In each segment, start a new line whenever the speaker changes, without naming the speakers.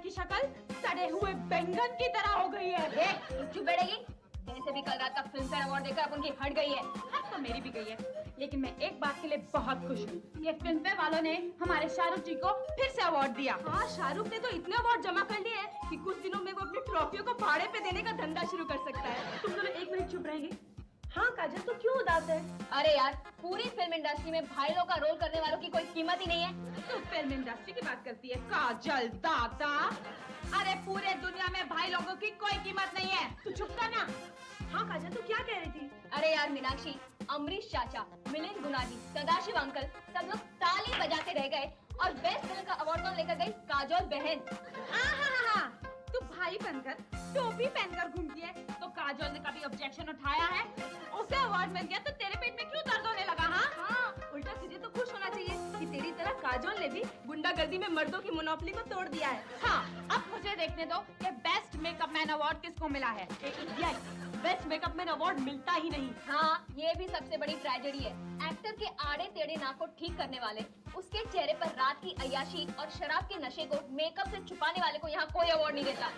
की शक्ल सड़े हुए बैंगन की तरह हो गई है।
चुप बैठेगी? जैसे भी कल रात का फिल्म फेयर अवार्ड देकर उनकी हट गई है।
हट तो मेरी भी गई है, लेकिन मैं एक बात के लिए बहुत खुश हूँ। ये फिल्म फेयर वालों ने हमारे शाहरुख जी को फिर से अवार्ड दिया।
हाँ, शाहरुख ने तो इतने अवार्ड जमा कर लिए हैं कि कुछ दिनों में वो अपनी ट्रॉफियों को भाड़े पे देने का धंधा शुरू कर सकता है।
तुम दोनों एक मिनट चुप रहेंगे?
हाँ काजल, तो क्यों उदास है? अरे यार, पूरी फिल्म इंडस्ट्री में भाइयों का रोल करने वालों की कोई कीमत ही नहीं है।
तो फिल्म इंडस्ट्री की बात करती है काजल दादा? अरे पूरे दुनिया में भाई लोगों की कोई कीमत नहीं है। तू चुप कर ना।
हाँ काजल, तू क्या कह रही थी? अरे यार मीनाक्षी, अमरीश चाचा, मिलिंद गुनाजी, सदाशिव अंकल सब लोग ताली बजाते रह गए और बेस्ट फिल्म का अवार्ड कौन लेकर गई? काजोल बहन।
तू भाई बनकर टोपी पहनकर घूमती है, तो काजोल ने कभी ऑब्जेक्शन उठाया है? उसे अवार्ड मिल गया तो तेरे पेट में क्यों दर्द होने लगा?
हाँ, उल्टा तुझे तो खुश होना चाहिए कि तेरी तरह काजोल ने भी गुंडागर्दी में मर्दों की मोनोपोली को तोड़ दिया है।
हाँ, अब मुझे देखने दो कि बेस्ट मेकअप मैन अवार्ड किसको मिला है।
बेस्ट मेकअप मैन अवार्ड मिलता ही नहीं। हाँ, ये भी सबसे बड़ी ट्रेजेडी है। एक्टर के आड़े टेढ़े नाक को ठीक करने वाले, उसके चेहरे पर रात की अय्याशी और शराब के नशे को मेकअप से छुपाने वाले को यहाँ कोई अवार्ड नहीं देता।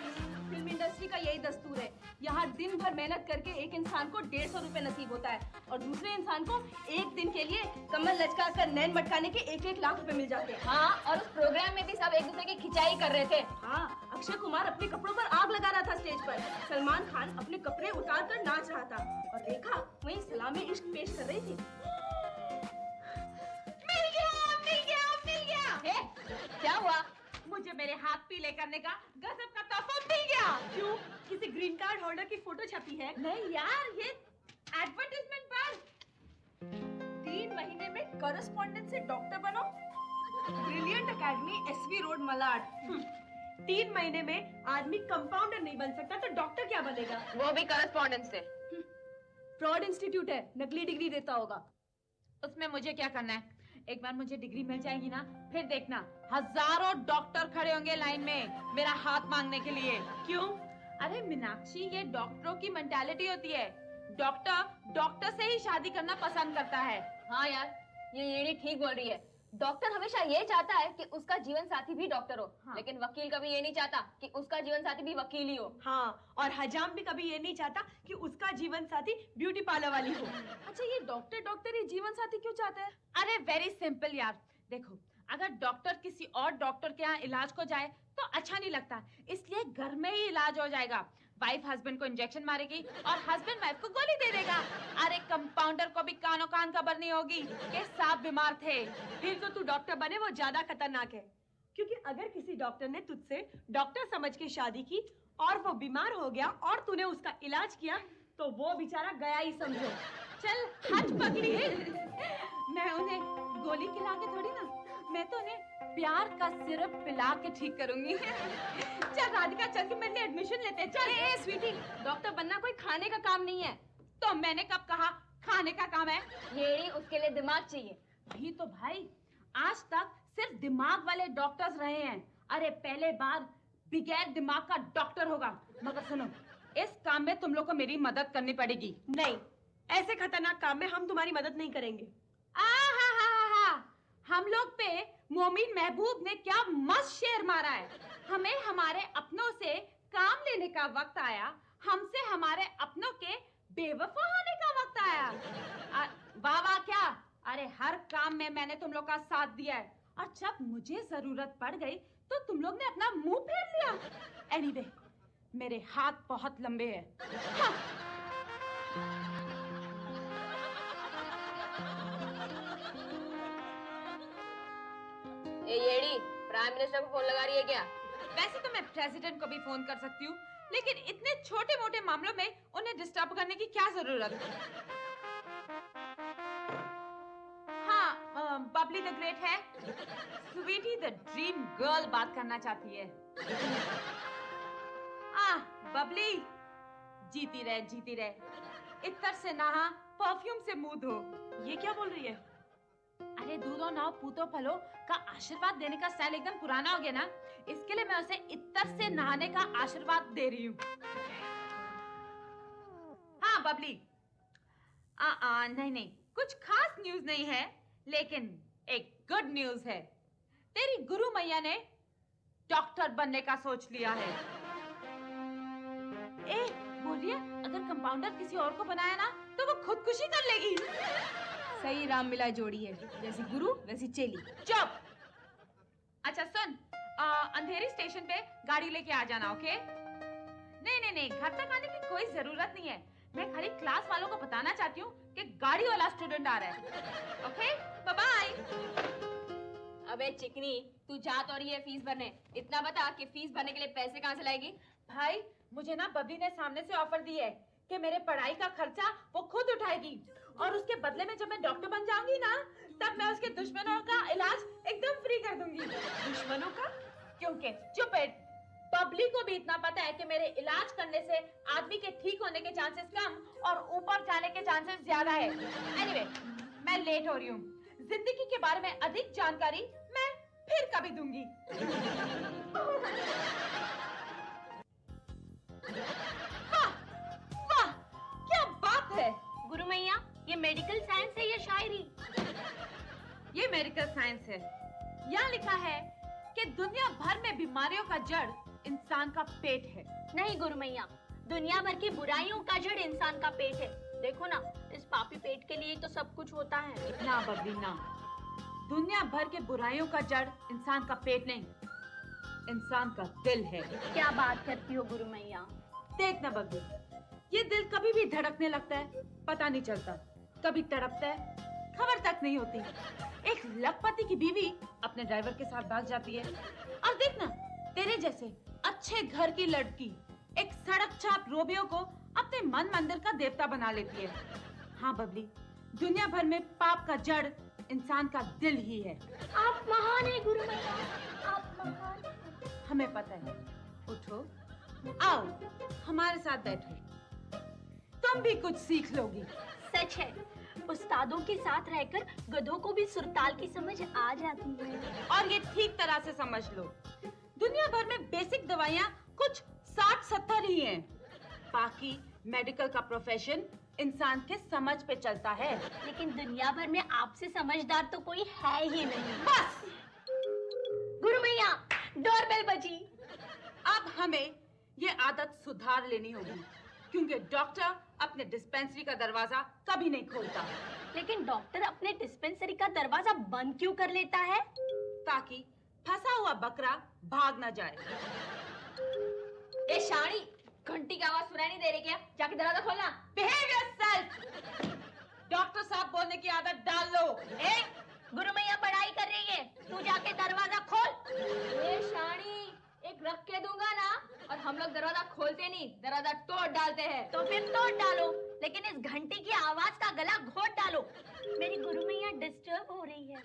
फिल्म इंडस्ट्री का यही दस्तूर है। यहाँ दिन भर मेहनत करके एक इंसान को 150 रुपए नसीब होता है और दूसरे इंसान को एक दिन के लिए कमर लचका कर नैन मटकाने के 1-1 लाख रुपए मिल जाते हैं। हाँ, और उस प्रोग्राम में भी सब एक दूसरे की खिंचाई कर रहे थे। हाँ, अक्षय कुमार अपने कपड़ों पर आग लगा रहा था स्टेज पर, सलमान खान अपने कपड़े उतार कर नाच रहा था और रेखा वहीं सलामी इश्क पेश कर रही थी।
मिल गया।
क्या हुआ?
मुझे मेरे हाथ पीले करने का गजब का तोहफा मिल गया।
क्यों? किसी ग्रीन कार्ड होल्डर की फोटो छपी है?
नहीं यार, ये एडवर्टाइजमेंट पर
3 महीने में कॉरेस्पॉन्डेंट से डॉक्टर बनो। Brilliant academy, SV road, Malad. 3 महीने में आदमी कंपाउंडर नहीं बन सकता तो डॉक्टर क्या बनेगा? वो भी कॉरेस्पॉन्डेंट से। फ्रॉड इंस्टीट्यूट है, नकली डिग्री देता होगा।
उसमें मुझे क्या करना है? एक बार मुझे डिग्री मिल जाएगी ना, फिर देखना हजारों डॉक्टर खड़े होंगे लाइन में मेरा हाथ मांगने के लिए।
क्यों?
अरे मीनाक्षी, ये डॉक्टरों की मेंटालिटी होती है। डॉक्टर से ही शादी करना पसंद करता है।
हाँ यार, ये ठीक बोल रही है। डॉक्टर हमेशा ये चाहता है कि उसका जीवन साथी भी डॉक्टर हो। हाँ। लेकिन वकील कभी ये नहीं चाहता कि उसका जीवन साथी भी वकील ही हो। हाँ, और हजाम भी कभी ये नहीं चाहता कि उसका जीवन साथी ब्यूटी पार्लर वाली हो। अच्छा, ये डॉक्टर ही जीवन साथी क्यों चाहते हैं?
अरे वेरी सिंपल यार, देखो अगर डॉक्टर किसी और डॉक्टर के यहाँ इलाज को जाए तो अच्छा नहीं लगता, इसलिए घर में ही इलाज हो जाएगा। वाइफ हस्बैंड को इंजेक्शन मारेगी और हस्बैंड वाइफ को गोली दे देगा। अरे कंपाउंडर को भी कानो कान खबर नहीं होगी कि सांप बीमार थे।
फिर तो तू डॉक्टर बने, वो ज्यादा खतरनाक है। क्योंकि अगर किसी डॉक्टर ने तुझसे डॉक्टर समझ के शादी की और वो बीमार हो गया और तूने उसका इलाज किया तो वो बेचारा गया ही समझो।
चल हट पगली। मैं उन्हें गोली खिला के थोड़ी ना, मैं तो उन्हें प्यार का सिरप पिला के ठीक करूंगी। चल राधिका, चल के मेरे लिए एडमिशन लेते हैं। चल।
ए स्वीटी, डॉक्टर बनना कोई खाने का काम नहीं है।
तो मैंने कब कहा खाने का काम है?
ये उसके लिए दिमाग चाहिए।
वही तो भाई, आज तक सिर्फ दिमाग वाले डॉक्टर्स रहे हैं। अरे पहले बार बगैर दिमाग का डॉक्टर होगा। मगर सुनो, इस काम में तुम लोग को मेरी मदद करनी पड़ेगी।
नहीं, ऐसे खतरनाक काम में हम तुम्हारी मदद नहीं करेंगे।
हम लोग पे मोमिन महबूब ने क्या मस्त शेर मारा है। हमें हमारे अपनों से काम लेने का वक्त आया, हमसे हमारे अपनों के बेवफा होने का वक्त आया। वाह क्या? अरे हर काम में मैंने तुम लोग का साथ दिया है और जब मुझे जरूरत पड़ गई तो तुम लोग ने अपना मुंह फेर लिया। एनीवे, मेरे हाथ बहुत लंबे हैं। हाँ।
येड़ी, प्राइम मिनिस्टर को फोन लगा रही है क्या?
वैसे तो मैं प्रेसिडेंट को भी फोन कर सकती हूँ, लेकिन इतने छोटे मोटे मामलों में उन्हें डिस्टर्ब करने की क्या जरूरत है? हाँ, बबली द ग्रेट है। स्वीटी द ड्रीम गर्ल बात करना चाहती है। बबली, जीती रहे। इत्तर से नहा, परफ्यूम से मुंह धो।
ये क्या बोल रही है?
अरे दूधो नाव पूतो फलो का आशीर्वाद देने का स्टाइल एकदम पुराना हो गया ना, इसके लिए मैं उसे इत्तर से नहाने का आशीर्वाद दे रही हूँ। हाँ बबली, नहीं, कुछ खास न्यूज नहीं है, लेकिन एक गुड न्यूज है। तेरी गुरु मैया ने डॉक्टर बनने का सोच लिया है। ए, बोलिए, अगर कंपाउंडर किसी और को बनाया ना तो वो खुदकुशी कर लेगी।
सही राम मिला जोड़ी है, जैसी गुरु वैसी चेली।
चुप। अच्छा सुन, अंधेरी स्टेशन पे गाड़ी लेके आ जाना, ओके? नहीं, घर तक आने की कोई जरूरत नहीं है। मैं खाली क्लास वालों को बताना चाहती हूँ कि गाड़ी वाला स्टूडेंट आ रहा है। Okay, bye bye.
अबे चिकनी, तू जा तो रही है फीस भरने, इतना बता कि फीस भरने के लिए पैसे कहाँ से लाएगी?
भाई, मुझे ना बबली ने सामने से ऑफर दी है कि मेरे पढ़ाई का खर्चा वो खुद उठाएगी, और उसके बदले में जब मैं डॉक्टर बन जाऊंगी ना, तब मैं उसके दुश्मनों का इलाज एकदम फ्री कर दूंगी।
दुश्मनों का?
क्योंकि स्टूपिड, बबली को भी इतना पता है कि मेरे इलाज करने से आदमी के ठीक होने के चांसेस कम और ऊपर जाने के चांसेस ज्यादा है। एनीवे, मैं लेट हो रही हूँ। जिंदगी के बारे में अधिक जानकारी मैं फिर कभी दूंगी। वाह, वाह, क्या बात है।
गुरु मैया, ये मेडिकल साइंस है या शायरी?
ये मेडिकल साइंस है। यहाँ लिखा है कि दुनिया भर में बीमारियों का जड़ इंसान का पेट है।
नहीं गुरु मैया, दुनिया भर की बुराइयों का जड़ इंसान का पेट है। देखो ना, इस पापी पेट के लिए तो सब कुछ होता है।
ना बबली ना, दुनिया भर के बुराइयों का जड़ इंसान का पेट नहीं, इंसान का दिल है।
क्या बात करती हो गुरु मैया?
देख ना बबली, ये दिल कभी भी धड़कने लगता है, पता नहीं चलता, कभी तड़पता है, खबर तक नहीं होती। एक लखपति की बीवी अपने ड्राइवर के साथ भाग जाती है, और देख ना, तेरे जैसे अच्छे घर की लड़की एक सड़क छाप रोमियो को अपने मन मंदिर का देवता बना लेती है। हाँ बबली, दुनिया भर में पाप का जड़ इंसान का दिल ही है।
आप महान है गुरु मैया, आप महान है।
हमें पता है। उठो, आओ हमारे साथ बैठो, तुम भी कुछ सीख लोगी।
सच है, उस्तादों के साथ रहकर गधों को भी सुरताल की समझ आ जाती है।
और ये ठीक तरह से समझ लो, दुनिया भर में बेसिक दवाइयाँ कुछ 60-70 ही हैं। बाकी मेडिकल का प्रोफेशन इंसान के समझ पे चलता है।
लेकिन दुनिया भर में आपसे समझदार तो कोई है ही नहीं।
बस
गुरु मैया, डोरबेल बजी।
अब हमें ये आदत सुधार लेनी होगी, क्योंकि डॉक्टर अपने डिस्पेंसरी का दरवाजा कभी नहीं खोलता।
लेकिन डॉक्टर अपने डिस्पेंसरी का दरवाजा बंद क्यों कर लेता है?
ताकि फंसा हुआ बकरा भाग न जाए।
ए शाणी, घंटी की आवाज सुनाई नहीं दे रही क्या? जाके दरवाजा खोलना।
Behave yourself! डॉक्टर साहब बोलने की आदत डाल लो।
गुरु मैया पढ़ाई कर रही है, तू जाके दरवाजा खोल। ए शाणी, एक रख के दूंगा ना, और हम लोग दरवाजा खोलते नहीं, दरवाजा तोड़ डालते हैं। तो फिर तोड़ डालो, लेकिन इस घंटी की आवाज का गला घोट डालो। मेरी गुरु मैया डिस्टर्ब हो रही है।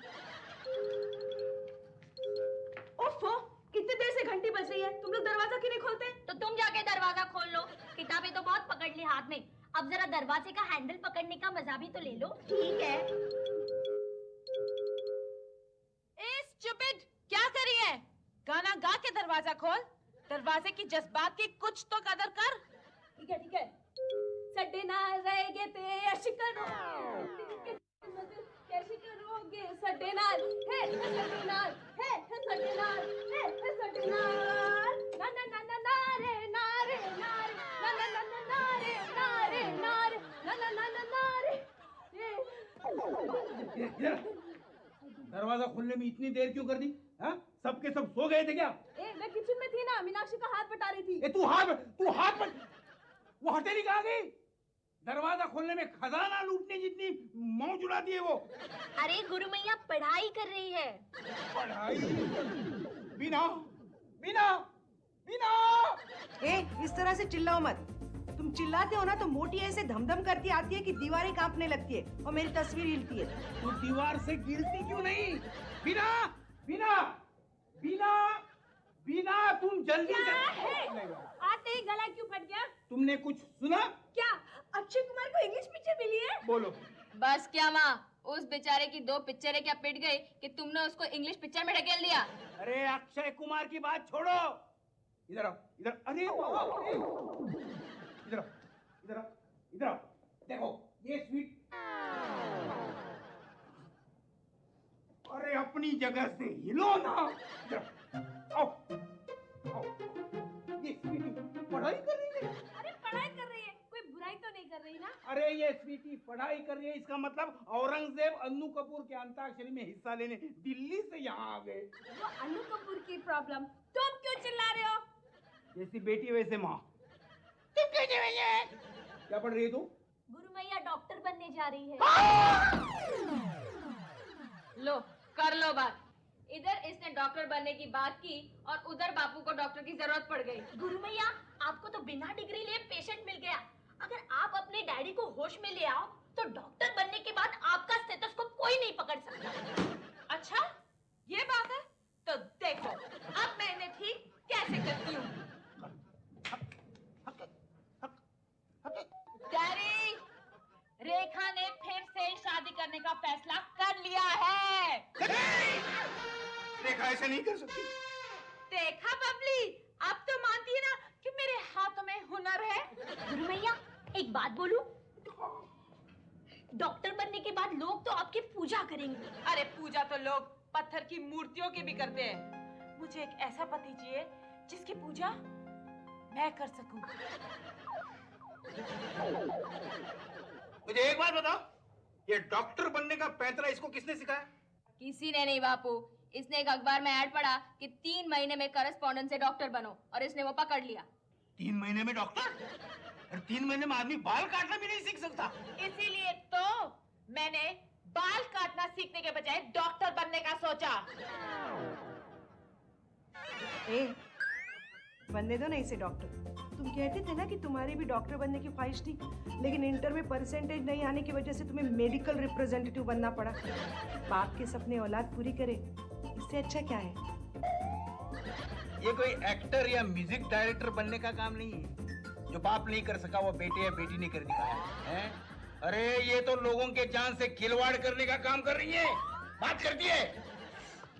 ओफो, कितनी देर से घंटी बज रही है, तुम लोग दरवाजा क्यों नहीं खोलते?
तो तुम जाके दरवाजा खोल लो। किताबें तो बहुत पकड़ ली हाथ में, अब जरा दरवाजे का हैंडल पकड़ने का मजा भी तो ले लो। ठीक है।
स्टूपिड, क्या कर रही है? गाना गा के दरवाजा खोल। दरवाजे की जज्बात की कुछ तो कदर कर।
ठीक है, ठीक है। सड्डे नाल रहेगे ते ऐश करो, कैसे करोगे सड्डे नाल, है सड्डे नाल, है सड्डे नाल, है सड्डे नाल। ना ना ना ना नारे नारे नारे, ना ना ना ना नारे नारे नारे, ना ना ना ना नारे।
दरवाजा खोलने में इतनी देर क्यों कर दी? हाँ? सबके सब सो गए थे क्या?
मैं किचन में थी ना, मीनाक्षी का हाथ बटा रही थी।
तू हाथ बट, वो हथेली कहाँ गई? दरवाजा खोलने में खजाना लूटने जितनी मौज उड़ाती है वो।
अरे गुरु मैया पढ़ाई कर रही है।
पढ़ाई? बिना बिना बिना।
इस तरह से चिल्लाओ मत। तुम चिल्लाते हो ना तो मोटी ऐसे धमधम करती आती है कि दीवारें कांपने लगती है और मेरी तस्वीर हिलती है।
तू दीवार से गिरती क्यों नहीं? बिना बिना बिना बिना, तुम जल्दी से।
आते ही गला क्यों फट गया?
तुमने कुछ सुना?
क्या अक्षय कुमार को इंग्लिश पिक्चर मिली है?
बोलो।
बस क्या माँ, उस बेचारे की 2 पिक्चरें क्या पिट गई कि तुमने उसको इंग्लिश पिक्चर में ढकेल दिया।
अरे अक्षय कुमार की बात छोड़ो, इधर आओ, इधर। अरे इधर आओ, इधर आओ, इधर आओ। देखो ये स्वीट। अरे अपनी जगह से हिलो ना। इधर आओ, ये स्वीटी पढ़ाई कर रही है।
अरे पढ़ाई कर रही है, कोई बुराई तो नहीं कर रही ना?
अरे ये स्वीटी पढ़ाई कर रही है, इसका मतलब औरंगजेब अन्नू कपूर के अंताक्षरी में हिस्सा लेने दिल्ली से यहाँ आ गए।
वो अन्नू कपूर की प्रॉब्लम, तुम क्यों चिल्ला रहे हो?
जैसी बेटी वैसे माँ। तुम कैसे भैया? क्या पढ़ रही है तू?
गुरु मैया डॉक्टर बनने जा रही है।
लो कर लो बात। इधर इसने डॉक्टर बनने की बात की और उधर बापू को डॉक्टर की जरूरत पड़ गई।
गुरु मैया, आपको तो बिना डिग्री लिए पेशेंट मिल गया। अगर आप अपने डैडी को होश में ले आओ तो डॉक्टर बनने के बाद आपका स्टेथोस्कोप कोई नहीं पकड़ सकता।
अच्छा ये बात है, तो देखो अब मैं इन्हें ठीक कैसे करती हूँ। डैडी, रेखा ने फिर से शादी करने का फैसला कर लिया है।
रेखा ऐसे नहीं कर सकती।
देखा बबली, अब तो मानती है ना कि मेरे हाथों में हुनर है।
गुरु मैया, एक बात बोलूं? डॉक्टर बनने के बाद लोग तो आपकी पूजा करेंगे।
अरे पूजा तो लोग पत्थर की मूर्तियों की भी करते हैं। मुझे एक ऐसा पति चाहिए जिसकी पूजा मैं कर सकूं।
मुझे एक बात बताओ, ये डॉक्टर बनने का पैंतरा इसको किसने सिखाया?
किसी ने नहीं बापू, इसने एक अखबार में ऐड पढ़ा कि 3 महीने में करस्पॉन्डेंट से डॉक्टर बनो और इसने वो पकड़ लिया।
3 महीने में डॉक्टर? और 3 महीने में आदमी बाल काटना भी नहीं सीख सकता।
इसीलिए तो मैंने बाल काटना सीखने के बजाय डॉक्टर बनने का सोचा।
ए, बनने दो ना इसे डॉक्टर। तुम कहते थे ना कि तुम्हारी भी डॉक्टर बनने की ख्वाहिश थी, लेकिन इंटर में परसेंटेज नहीं आने की वजह से तुम्हें मेडिकल रिप्रेजेंटेटिव बनना पड़ा। बाप के सपने औलाद पूरी करे, इससे अच्छा क्या है?
ये कोई एक्टर या म्यूजिक डायरेक्टर बनने का काम नहीं है। जो बाप नहीं कर सका वो बेटे या बेटी ने कर दिखाया है। अरे ये तो लोगों के जान से खिलवाड़ करने का काम कर रही है, बात करती है।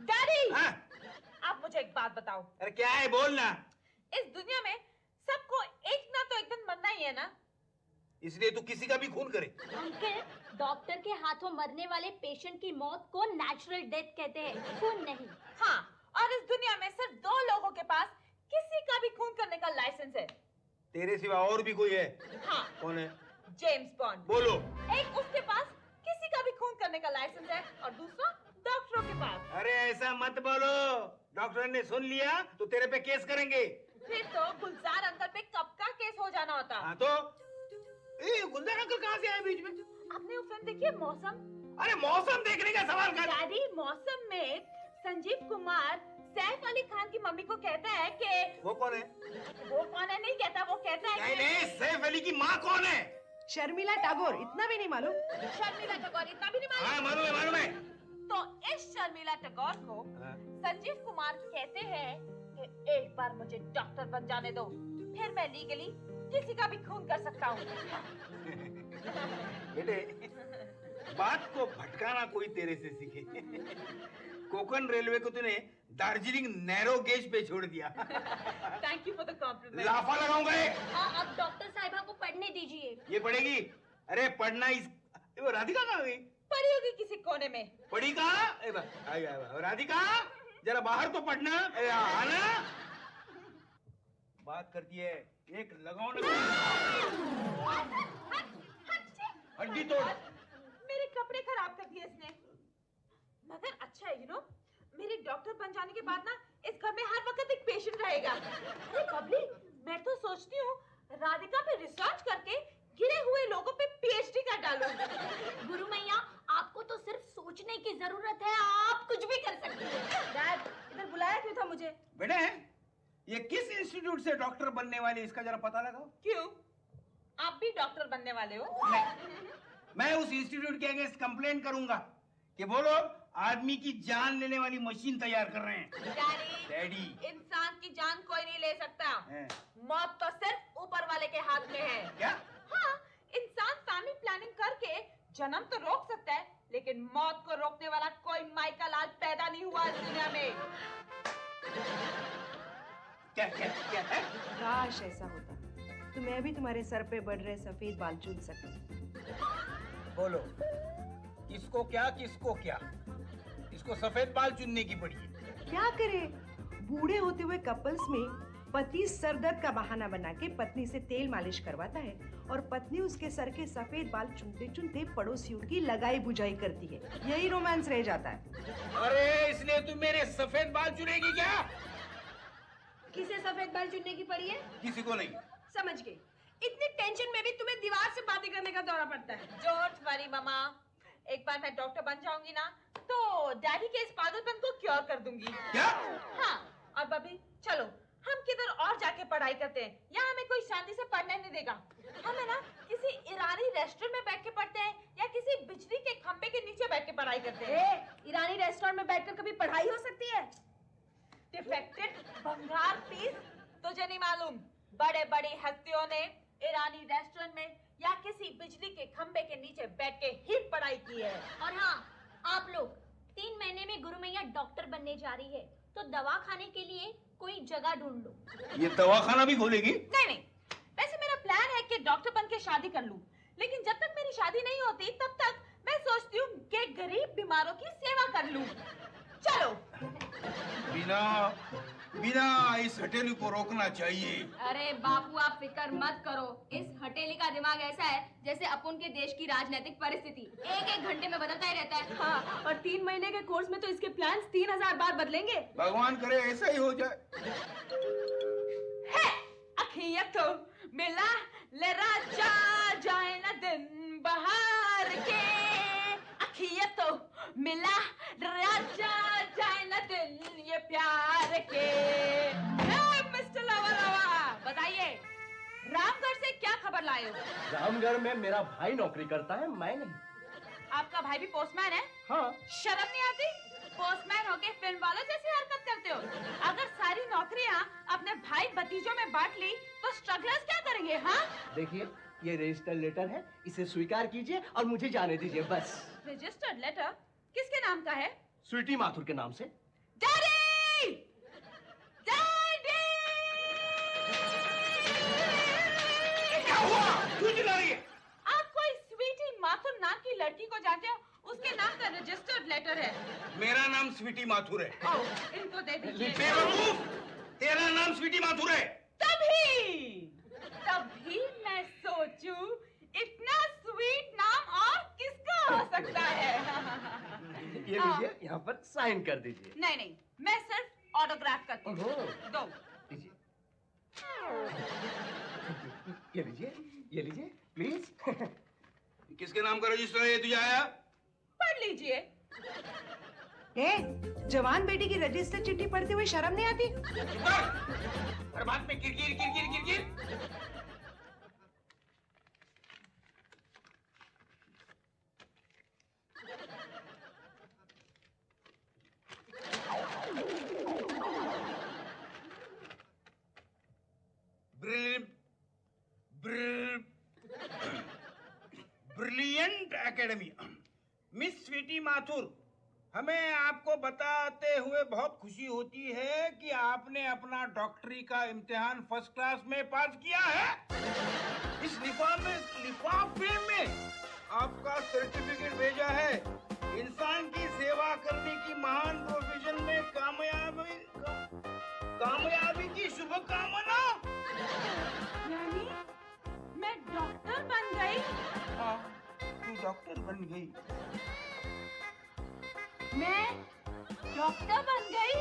डैडी,
हाँ?
आप मुझे एक बात बताओ।
अरे क्या है, बोलना।
इस दुनिया में सबको एक ना तो एक दिन मरना ही है ना।
इसलिए तू किसी का भी खून करे।
अंकल, डॉक्टर के हाथों मरने वाले पेशेंट की मौत को नेचुरल डेथ कहते हैं, खून नहीं।
हाँ, और इस दुनिया में सिर्फ 2 लोगों के पास किसी का भी खून करने का लाइसेंस है।
तेरे सिवा और भी कोई है?
हाँ,
कौन है?
James bond.
बोलो।
एक उसके पास किसी का भी खून करने का लाइसेंस है और दूसरा डॉक्टरों के पास।
अरे ऐसा मत बोलो, डॉक्टर ने सुन लिया तो तेरे पे केस करेंगे।
फिर तो गुलजार अंकल पे कब का केस हो जाना होता।
हाँ तो गुलजार अंकल कहाँ से आए बीच में?
आपने वो फिल्म देखी है मौसम?
अरे मौसम देखने का सवाल कर।
डैडी, मौसम में संजीव कुमार सैफ अली खान की मम्मी को कहता है कि
वो कौन है?
वो कौन है नहीं कहता, वो कहता है
नहीं
कि
नहीं, सैफ अली की माँ कौन है?
शर्मिला टैगोर, इतना भी नहीं मालूम?
शर्मिला टैगोर, इतना भी नहीं
हाँ
मालूम?
मालूम है, मालूम है।
तो इस शर्मिला टैगोर को
हाँ।
संजीव कुमार कहते हैं कि एक बार मुझे डॉक्टर बन जाने दो, फिर मैं लीगली किसी का भी खून कर सकता हूँ।
बेटे, बात को भटकाना कोई तेरे से सीखे। कोकण रेलवे को तूने दार्जिलिंग नैरो गेज पे छोड़ दिया।
Thank you for the compliment.
लाफा लगाऊंगा ये।
अब डॉक्टर साहिबा को पढ़ने दीजिए।
ये पढ़ेगी? अरे पढ़ना इस वो राधिका कहाँ गई?
पड़ी होगी किसी कोने में।
पढ़ी कहाँ? राधिका जरा बाहर तो पढ़ना। आना बात करती है, एक लगाओ ना। हड्डी तोड़।
मेरे कपड़े खराब कर दिए इसने। मगर अच्छा है, मेरे डॉक्टर बन जाने के बाद ना इस घर में हर वक्त एक पेशेंट रहेगा। अरे बबली, मैं तो सोचती हूँ राधिका पे रिसर्च करके गिरे हुए लोगों पे पीएचडी कर डालूं।
गुरु मैया, आपको तो सिर्फ सोचने की जरूरत है, आप कुछ भी कर सकते हैं।
डैड, इधर बुलाया क्यों था मुझे?
बेटे, ये किस इंस्टीट्यूट से डॉक्टर बनने वाली, इसका जरा पता लगाओ।
क्यों? आप भी डॉक्टर बनने वाले हो?
मैं उस इंस्टीट्यूट के अगेंस्ट कंप्लेंट करूंगा कि वो लोग आदमी की जान लेने वाली मशीन तैयार कर रहे हैं। डैडी,
इंसान की जान कोई नहीं ले सकता।
हैं।
मौत तो सिर्फ ऊपर वाले के हाथ में है।
क्या?
हाँ, इंसान फैमिली प्लानिंग करके जन्म तो रोक सकता है, लेकिन मौत को रोकने वाला कोई माई का लाल पैदा नहीं हुआ इस दुनिया में।
क्या क्या क्या है?
काश ऐसा होता तो मैं भी तुम्हारे सर पे बढ़ रहे सफेद बाल चूम सकती।
बोलो, किसको क्या, किसको क्या? इसको सफेद बाल चुनने की पड़ी है।
क्या करे, बूढ़े होते हुए कपल्स में पति सर दर्द का बहाना बना के पत्नी से तेल मालिश करवाता है और पत्नी उसके सर के सफेद बाल चुनते चुनते पड़ोसियों की लगाई बुझाई करती है। यही रोमांस रह जाता है।
अरे इसलिए तू मेरे सफेद बाल चुनेगी क्या?
किसे सफेद बाल चुनने की पड़ी है?
किसी को नहीं।
समझ गई। इतनी टेंशन में भी तुम्हें दीवार से बातें करने का दौरा पड़ता है।
डोंट वरी मामा, एक बार मैं डॉक्टर बन जाऊंगी ना तो डैडी के इस पागलपन को क्योर कर दूंगी।
क्या?
हाँ, और बबी चलो हम किधर और जाके पढ़ाई करते हैं, यहाँ हमें कोई शांति से पढ़ने नहीं देगा। हम है ना किसी ईरानी रेस्टोरेंट में बैठ के पढ़ते हैं या किसी बिजली के खंभे के नीचे बैठ के पढ़ाई करते हैं।
ईरानी रेस्टोरेंट में बैठकर कभी पढ़ाई हो सकती है?
डिफेक्टेड भंगार पीस, तुझे नहीं मालूम बड़े बड़ी हस्तियों ने ईरानी रेस्टोरेंट में या किसी बिजली के खंभे के नीचे बैठ के ही पढ़ाई की है।
और हाँ, आप लोग 3 महीने में गुरु मैया डॉक्टर बनने जा रही है तो दवा खाने के लिए कोई जगह ढूंढ लो।
ये दवाखाना भी खोलेगी?
नहीं, वैसे मेरा प्लान है कि डॉक्टर बन के शादी कर लूं, लेकिन जब तक मेरी शादी नहीं होती तब तक मैं सोचती हूँ कि गरीब बीमारों की सेवा कर लूं। चलो।
बिना इस हथेली को रोकना चाहिए।
अरे बापू आप फिक्र मत करो, इस हथेली का दिमाग ऐसा है जैसे अपन के देश की राजनीतिक परिस्थिति एक घंटे में बदलता ही रहता है। हाँ, और 3 महीने के कोर्स में तो इसके प्लान्स 3000 बार बदलेंगे।
भगवान करे ऐसा ही हो जाए।
है अखियत तो मिला ले राजा जाए न दिन बहार के, अखियत तो मिला राजा जाए न दिन ये प्यार के। मिस्टर लवा बताइए रामगढ़ से क्या खबर लाए हो?
रामगढ़ में मेरा भाई नौकरी करता है, मैं नहीं।
आपका भाई भी पोस्टमैन है?
हाँ।
शर्म नहीं आती? पोस्टमैन होके फिल्म वालों जैसी हरकत करते हो। अगर सारी नौकरियां अपने भाई भतीजों में बांट ली तो स्ट्रगलर्स क्या करेंगे? हाँ,
देखिए ये रजिस्टर्ड लेटर है, इसे स्वीकार कीजिए और मुझे जाने दीजिए बस।
रजिस्टर्ड लेटर किसके नाम का है?
स्वीटी माथुर के नाम से।
डैडी! डैडी!
क्या हुआ? क्यों चिल्ला रही है?
आप कोई स्वीटी माथुर नाम की लड़की को जानते हो? उसके नाम का रजिस्टर्ड लेटर है।
मेरा नाम स्वीटी माथुर है।
आओ, इनको दे दीजिए।
बेवकूफ! तेरा नाम स्वीटी माथुर है।
तभी मैं सोचूं इतना स्वीट नाम और किसका हो सकता है?
ये लीजिए, यहाँ पर साइन कर दीजिए।
नहीं, मैं सिर्फ ऑटोग्राफ करती हूँ।
ओहो।
दो।
लीजिए, ये लीजिए, ये लीजिए प्लीज।
किसके नाम का रजिस्टर है ये तुझे आया?
पढ़ लीजिए।
जवान बेटी की रजिस्टर चिट्ठी पढ़ते हुए शर्म नहीं आती?
हर बात में किरकिर। Brilliant academy. Miss Sweety Mathur, हमें आपको बताते हुए बहुत खुशी होती है कि आपने अपना डॉक्टरी का इम्तिहान फर्स्ट क्लास में पास किया है। इस लिफाफे में आपका सर्टिफिकेट भेजा है। इंसान की सेवा करने की महान प्रोफेशन में कामयाबी की शुभकामना।
यानी मैं डॉक्टर बन गई?
हाँ, तू डॉक्टर बन गई।
मैं डॉक्टर बन गई?